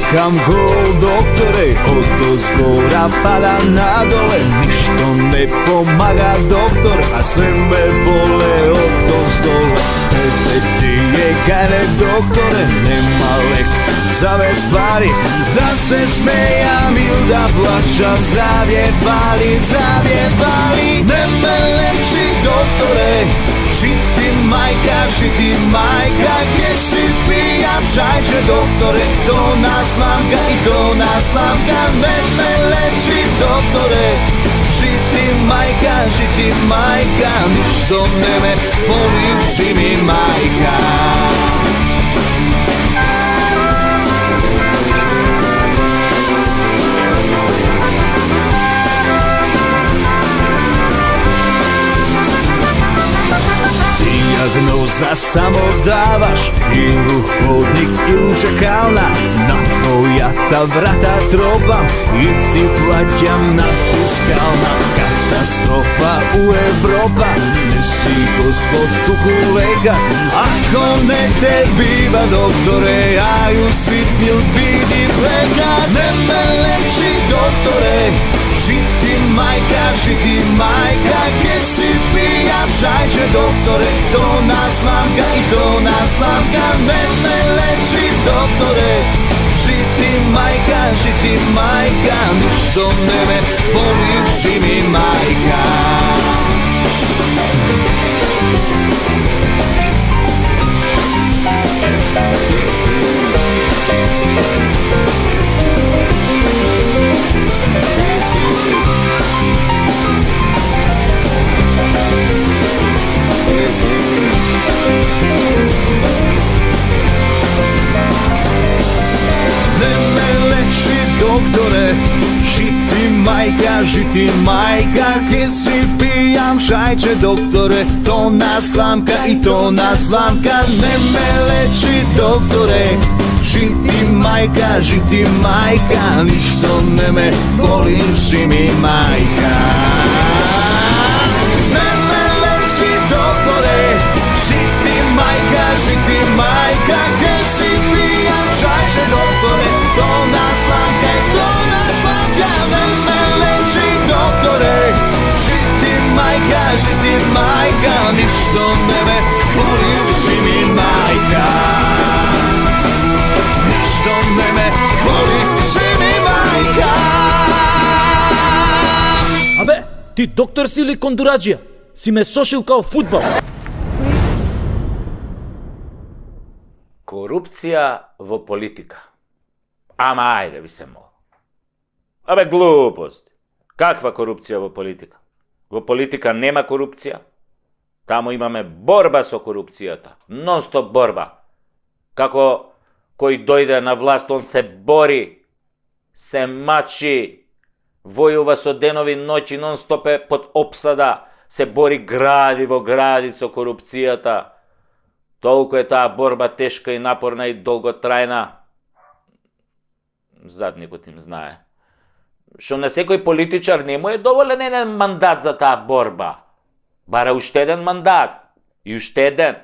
Kam gol, doktore, odozgora pada nadole. Ništo ne pomaga, doktor, a sve me bole odozdole. Efekti je kare, doktore, nema lek za ove stvari. Da se smejam ili da plačam, zdravlje fali. Ne me leči, doktore, žiti majka, gdje si pijam čajče, doktore, to naslamka i to naslamka. Ne me leči, doktore, žiti majka, ništo ne me boli, živi majka. Dijagnoza samo davaš, ili hodnik ili čekalna. Na tvoja ta vrata trobam i ti plaćam na fiskalna. Katastrofa u Evropa, nesi gospod tuku leka. Ako ne te biva, doktore, a ju svit mil bidi pleka. Ne me leči, doktore, žiti majka, gdje si pijam čajče, doktore, to naslamka i to naslamka. Ne me leči, doktore, žiti majka, ništo ne me boli, živi majka. Ne me leči, doktore, žiti majka, gdje si pijam čajče, doktore, to naslamka i to naslamka. Ne me leči, doktore, žiti majka, ništo ne me boli, živi majka. Ne me leči, doktore, žiti majka, gdje si pijam čajče, doktore, to naslamka i to naslamka. Ne me leči, doktore, žiti majka, ništo ne me boli, živi majka. Ništo ne me boli, živi majka. Абе, ти доктор си или кондураджија? Си ме сошил као фудбал. Korupcija во политика. Ама ајде ви се мол. Абе глупост. Каква корупција во политика? Во политика нема корупција. Таму имаме борба со корупцијата. Нон-стоп борба. Како кој дојде на власт, он се бори, се мачи, војува со денови ноќи, нон-стоп е под опсада, се бори гради во гради со корупцијата. Толку е таа борба тешка и напорна и долготрајна. Задникот им знае. Што на секој политичар не му е доволен еден мандат за таа борба. Бара уште еден мандат. И уште еден.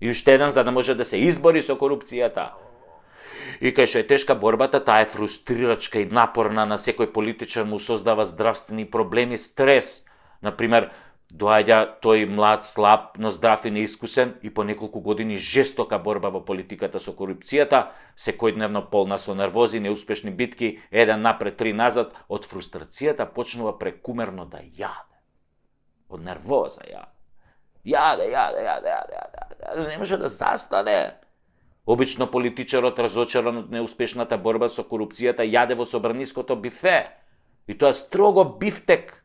И уште еден за да може да се избори со корупцијата. И кај што е тешка борбата, таа е фрустрирачка и напорна, на секој политичар му создава здравствени проблеми, стрес. Например, доаѓа тој млад, слаб, но здрав и неискусен и по неколку години жестока борба во политиката со корупцијата, секојдневно полна со нервози, неуспешни битки, еден напред, три назад, од фрустрацијата почнува прекумерно да јаде. Од нервоза јаде. Не може да застане. Обично политичарот, разочаран од неуспешната борба со корупцијата, јаде во собраниското бифе. И тоа строго бифтек,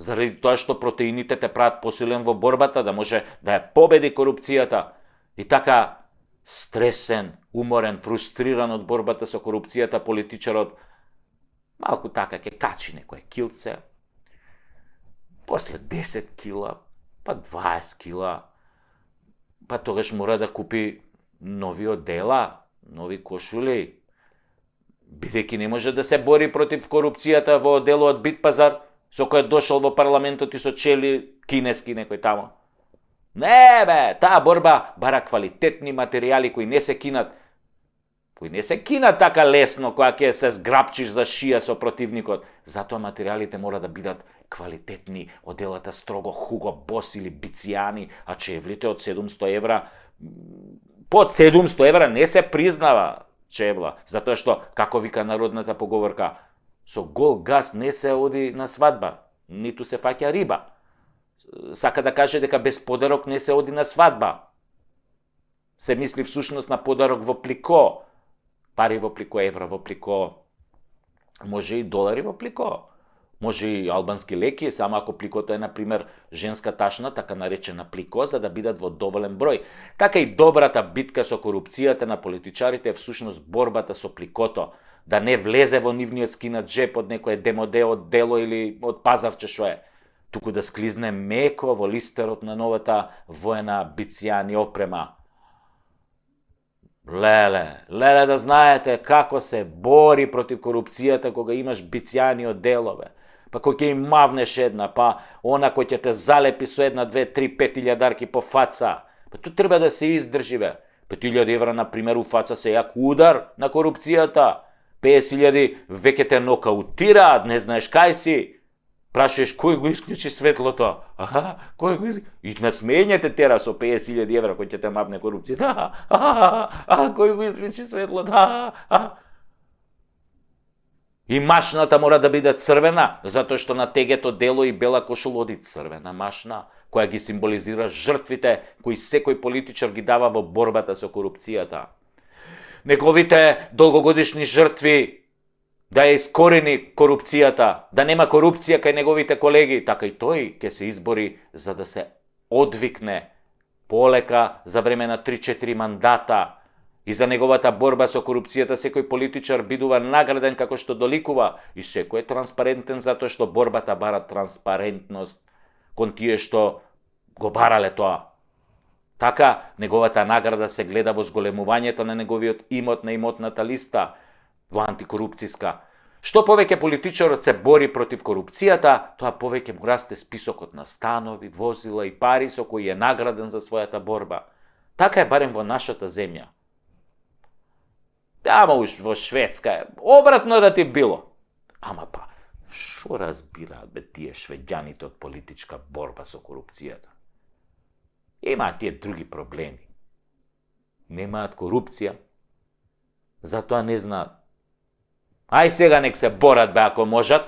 заради тоа што протеините те прават посилен во борбата, да може да ја победи корупцијата. И така, стресен, уморен, фрустриран од борбата со корупцијата, политичарот малку така ќе качи некое килце, после 10 кила, Па 20 кила. Па тогаш мора да купи нови одела, нови кошули. Бидејќи не може да се бори против корупцијата во одделот Битпазар, со кој дошол во парламентот и со чели кинески некој тамо. Не бе, таа борба бара квалитетни материјали кои не се кинат. Кои не се кинат така лесно, која ќе се зграпчиш за шија со противникот. Затоа материјалите мора да бидат квалитетни, оделата строго Hugo Boss или Бицијани, а чевлите од 700 евра, под 700 евра не се признава чевла, затоа што, како вика народната поговорка, со гол газ не се оди на свадба, ниту се фаќа риба. Сака да каже дека без подарок не се оди на свадба. Се мисли всушност на подарок во плико, пари во плико, евра во плико, може и долари во плико. Може и албански леки, само ако пликото е, например, женска ташна, така наречена плико, за да бидат во доволен број. Така и добрата битка со корупцијата на политичарите е всушност борбата со пликото, да не влезе во нивниот скинат джеп од некој демоде од дело или од пазарче што е, туку да склизне меко во листерот на новата воена Бицијани опрема. Леле да знаете како се бори против корупцијата кога имаш Бицијани од делове. Па кој ќе им мавнеш една, па она кој ќе те залепи со една, две, три, 5.000 по фаца. Па tu треба да се издржи, бе. 5.000 евра, например, у фаца се јак удар на корупцијата. 50.000 веќе те нокаутираат, не знаеш кај си. Прашуваш кој го исклучи светлото? Кој го исклучи? И насмењате тера со 50.000 евра кој ќе те мавне корупцијата. Кој го исклучи светлото? И машната мора да биде црвена, затоа што на тегето дело и бела кошул оди црвена машна, која ги символизира жртвите кои секој политичар ги дава во борбата со корупцијата. Неговите долгогодишни жртви да ја искорени корупцијата, да нема корупција кај неговите колеги, така и тој ќе се избори за да се одвикне полека за време на 3-4 мандата. И за неговата борба со корупцијата секој политичар бидува награден како што доликува и секој е транспарентен затоа што борбата бара транспарентност кон тие што го барале тоа. Така, неговата награда се гледа во зголемувањето на неговиот имот на имотната листа во антикорупцијска. Што повеќе политичарот се бори против корупцијата, тоа повеќе му расте списокот на станови, возила и пари со кои е награден за својата борба. Така е барем во нашата земја. Ама во Шведска обратно да ти било. Ама па, шо разбираат бе тие швеѓаните од политичка борба со корупцијата? Имаат тие други проблеми. Немаат корупција, затоа не знаат. Ај сега нек се борат бе ако можат,